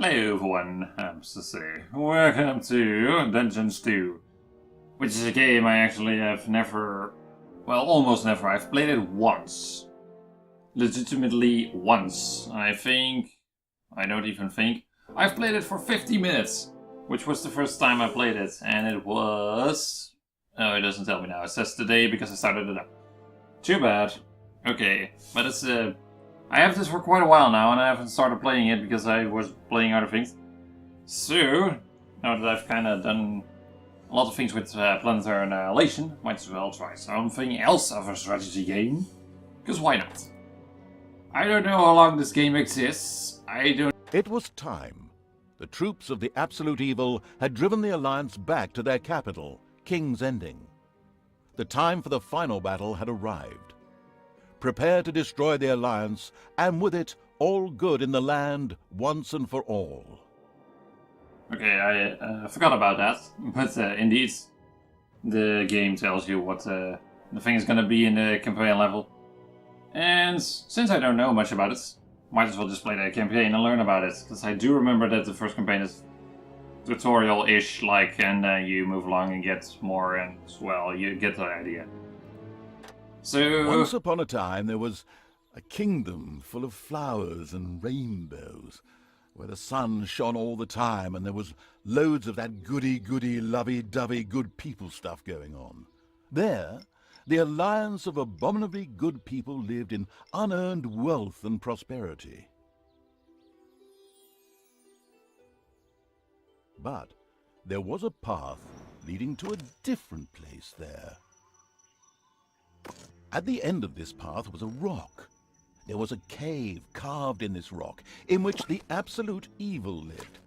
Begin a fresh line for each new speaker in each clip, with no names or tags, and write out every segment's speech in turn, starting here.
Hello everyone, I'm Sissy. Welcome to Dungeons 2, which is a game I actually have never, well, almost never. I've played it once. Legitimately once. I don't even think, I've played it for 50 minutes, which was the first time I played it, and it was... Oh, it doesn't tell me now. It says today because I started it up. Too bad. Okay, but it's I have this for quite a while now, and I haven't started playing it because I was playing other things. So, now that I've kind of done a lot of things with Planetary Annihilation, might as well try something else of a strategy game. Because why not? I don't know how long this game exists.
It was time. The troops of the Absolute Evil had driven the Alliance back to their capital, King's Ending. The time for the final battle had arrived. Prepare to destroy the Alliance, and with it, all good in the land once and for all.
Okay, I forgot about that, but indeed, the game tells you what the thing is going to be in the campaign level. And since I don't know much about it, might as well just play the campaign and learn about it, because I do remember that the first campaign is tutorial-ish, and you move along and get more, and, well, you get the idea. So...
Once upon a time there was a kingdom full of flowers and rainbows, where the sun shone all the time and there was loads of that goody-goody, lovey-dovey good people stuff going on. There, the alliance of abominably good people lived in unearned wealth and prosperity. But there was a path leading to a different place there. At the end of this path was a rock. There was a cave carved in this rock in which the Absolute Evil lived.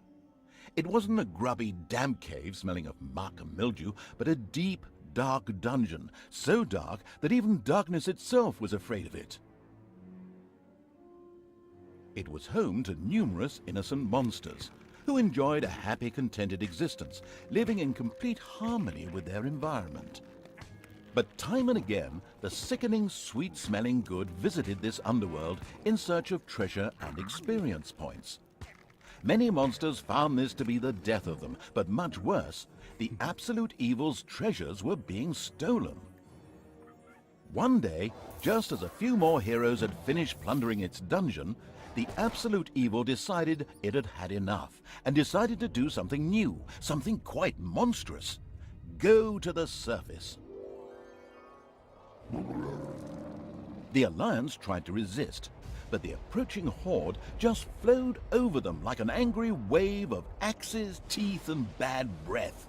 It wasn't a grubby, damp cave smelling of muck and mildew, but a deep, dark dungeon, so dark that even darkness itself was afraid of it. It was home to numerous innocent monsters who enjoyed a happy, contented existence, living in complete harmony with their environment. But time and again, the sickening, sweet-smelling good visited this underworld in search of treasure and experience points. Many monsters found this to be the death of them, but much worse, the Absolute Evil's treasures were being stolen. One day, just as a few more heroes had finished plundering its dungeon, the Absolute Evil decided it had had enough, and decided to do something new, something quite monstrous. Go to the surface. The Alliance tried to resist, but the approaching horde just flowed over them like an angry wave of axes, teeth, and bad breath.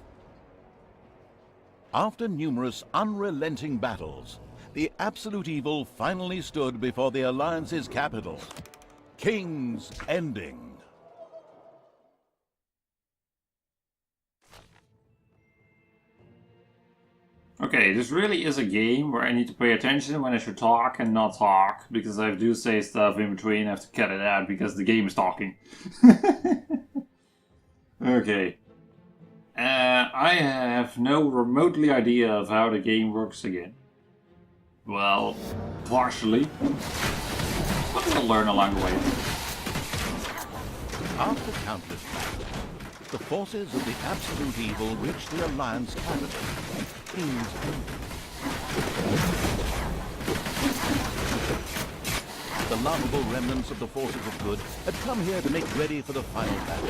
After numerous unrelenting battles, the Absolute Evil finally stood before the Alliance's capital, King's Ending.
Okay, this really is a game where I need to pay attention when I should talk and not talk, because I do say stuff in between. I have to cut it out because the game is talking. Okay. I have no remotely idea of how the game works again. Well, partially. But we'll learn along the way.
After countless battles, the forces of the Absolute Evil reached the Alliance capital, King's Ending. The laughable remnants of the forces of good had come here to make ready for the final battle.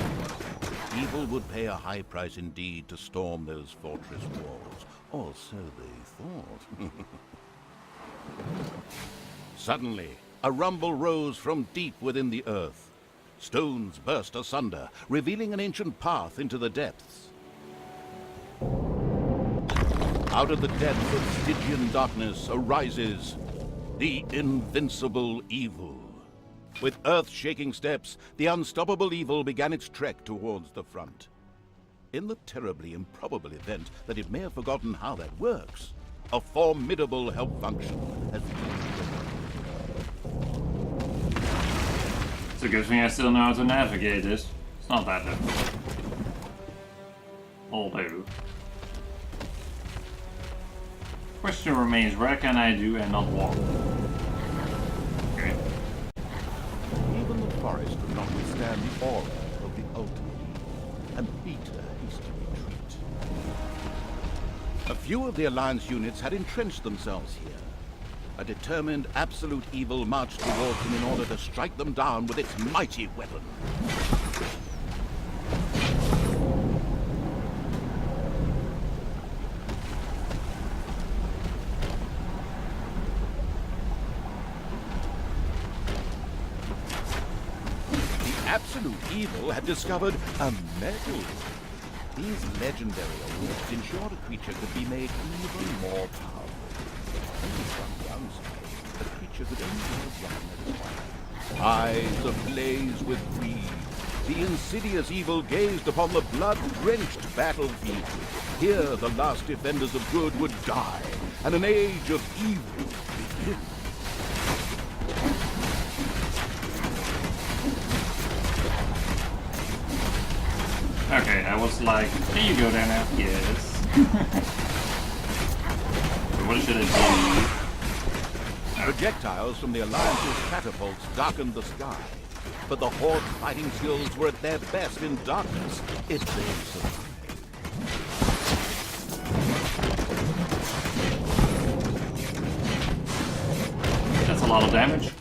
Evil would pay a high price indeed to storm those fortress walls, or so they thought. Suddenly, a rumble rose from deep within the earth. Stones burst asunder, revealing an ancient path into the depths. Out of the depths of Stygian darkness arises the invincible evil. With earth-shaking steps, the unstoppable evil began its trek towards the front. In the terribly improbable event that it may have forgotten how that works, a formidable help function has
It's a good thing I still know how to navigate this. It's not that difficult. Although... Question remains, where can I do and not walk? Okay.
Even the forest could not withstand the aura of the ultimate evil and beat a hasty retreat. A few of the Alliance units had entrenched themselves here. A determined absolute evil marched towards them in order to strike them down with its mighty weapon. Absolute evil had discovered a medal. These legendary awards ensured a creature could be made even more powerful. Only from the downside, the creature could only have one at a time. Eyes ablaze with greed, the insidious evil gazed upon the blood-drenched battlefield. Here the last defenders of good would die, and an age of evil begin.
Okay, I was like, there you go there now. Yes. What should it be?
Projectiles from the Alliance's catapults darkened the sky, but the Horde's fighting skills were at their best in darkness if they survived.
That's a lot of damage.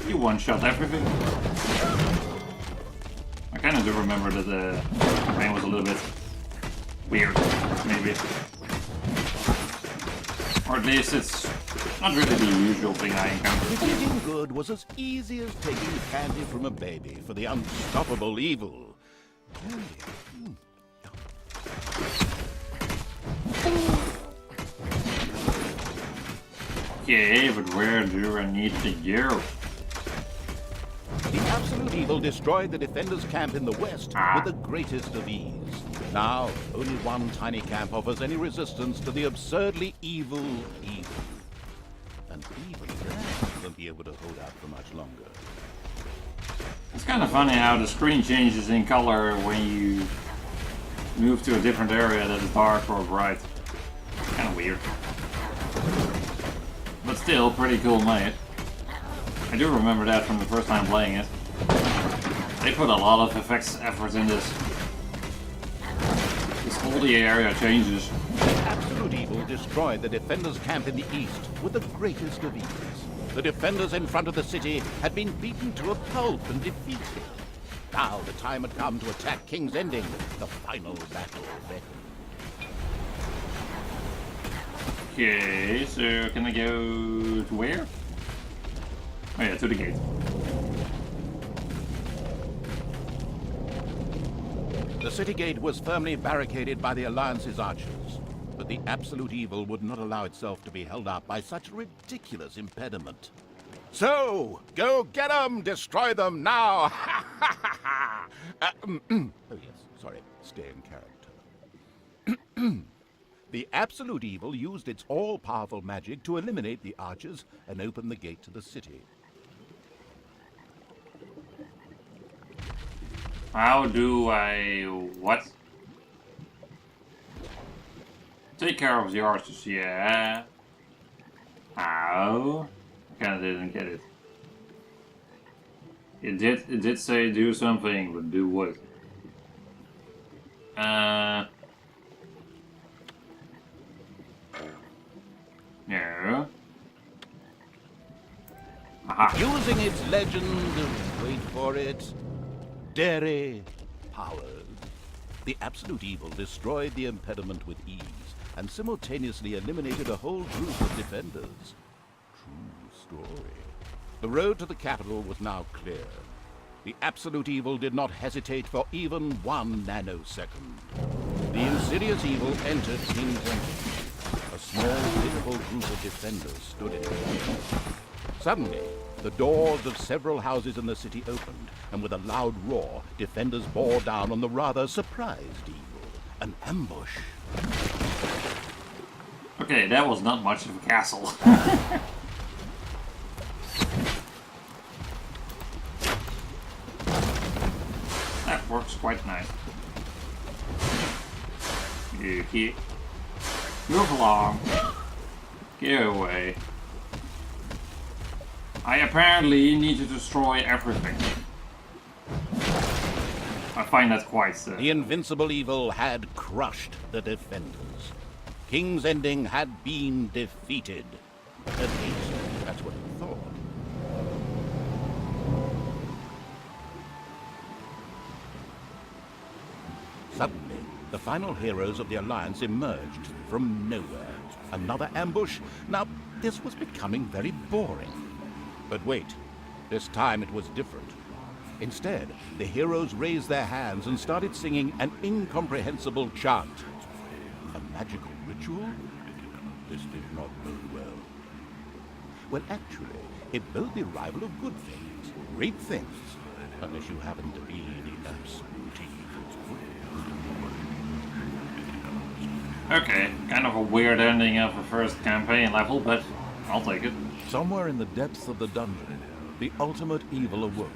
You one-shot everything. I kind of do remember that the campaign was a little bit weird, maybe. Or at least it's not really the usual thing I encounter.
Defeating good was as easy as taking candy from a baby for the unstoppable evil.
Okay, but where do I need to go?
The absolute evil destroyed the defenders' camp in the west with the greatest of ease. Now, only one tiny camp offers any resistance to the absurdly evil evil. And even that won't be able to hold out for much longer.
It's kind of funny how the screen changes in color when you move to a different area that is dark or bright. Kind of weird. But still, pretty cool made. I do remember that from the first time playing it. They put a lot of effort in this. This whole area changes.
Absolute evil destroyed the defenders' camp in the east with the greatest of ease. The defenders in front of the city had been beaten to a pulp and defeated. Now the time had come to attack King's Ending, the final battle beckoned.
Okay, so can I go to where? Oh yeah, to the gate.
The city gate was firmly barricaded by the Alliance's archers, but the absolute evil would not allow itself to be held up by such a ridiculous impediment. So, go get them! Destroy them now! Oh yes, sorry, stay in character. The absolute evil used its all-powerful magic to eliminate the archers and open the gate to the city.
How do I... what? Take care of the archers, yeah. How? I kinda didn't get it. It did say do something, but do what? No. Aha.
Using its legend, wait for it, dairy powers. The absolute evil destroyed the impediment with ease and simultaneously eliminated a whole group of defenders. True story. The road to the capital was now clear. The absolute evil did not hesitate for even 1 nanosecond. The insidious evil entered King's Ending. A small, pitiful group of defenders stood in front. Suddenly, the doors of several houses in the city opened, and with a loud roar, defenders bore down on the rather surprised evil. An ambush.
Okay, that was not much of a castle. That works quite nice. Okay. Move along. Get away. I apparently need to destroy everything. I find that quite...
The invincible evil had crushed the defenders. King's Ending had been defeated. At least, that's what he thought. Suddenly, the final heroes of the Alliance emerged from nowhere. Another ambush? Now, this was becoming very boring. But wait, this time it was different. Instead, the heroes raised their hands and started singing an incomprehensible chant. A magical ritual? This did not bode well. Well, actually, it bode the arrival of good things, great things, unless you happen to be the absolute evil.
Okay, kind of a weird ending of the first campaign level, but I'll take it.
Somewhere in the depths of the dungeon, the ultimate evil awoke.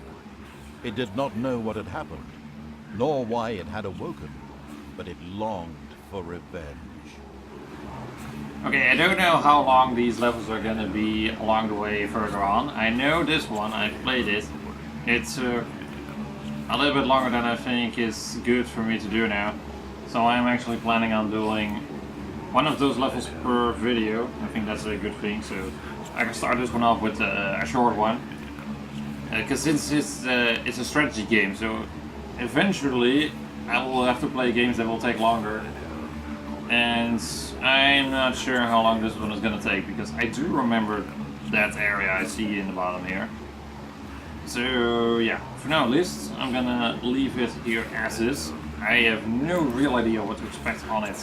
It did not know what had happened, nor why it had awoken, but it longed for revenge.
Okay, I don't know how long these levels are gonna be along the way further on. I know this one, I've played it. It's a little bit longer than I think is good for me to do now. So I'm actually planning on doing one of those levels per video. I think that's a good thing, so I can start this one off with a short one. Because since it's a strategy game, so eventually I will have to play games that will take longer. And I'm not sure how long this one is going to take, because I do remember that area I see in the bottom here. So yeah, for now at least, I'm gonna leave it here as is. I have no real idea what to expect on it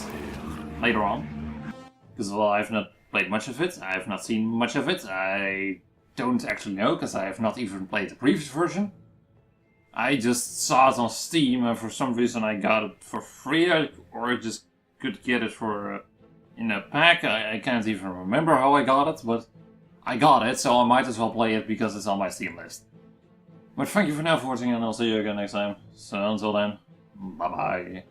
later on. Because, well, I've not played much of it, I have not seen much of it, I don't actually know, because I have not even played the previous version. I just saw it on Steam, and for some reason I got it for free, or I just could get it for in a pack. I can't even remember how I got it, but I got it, so I might as well play it because it's on my Steam list. But thank you for now for watching, and I'll see you again next time. So until then, bye bye.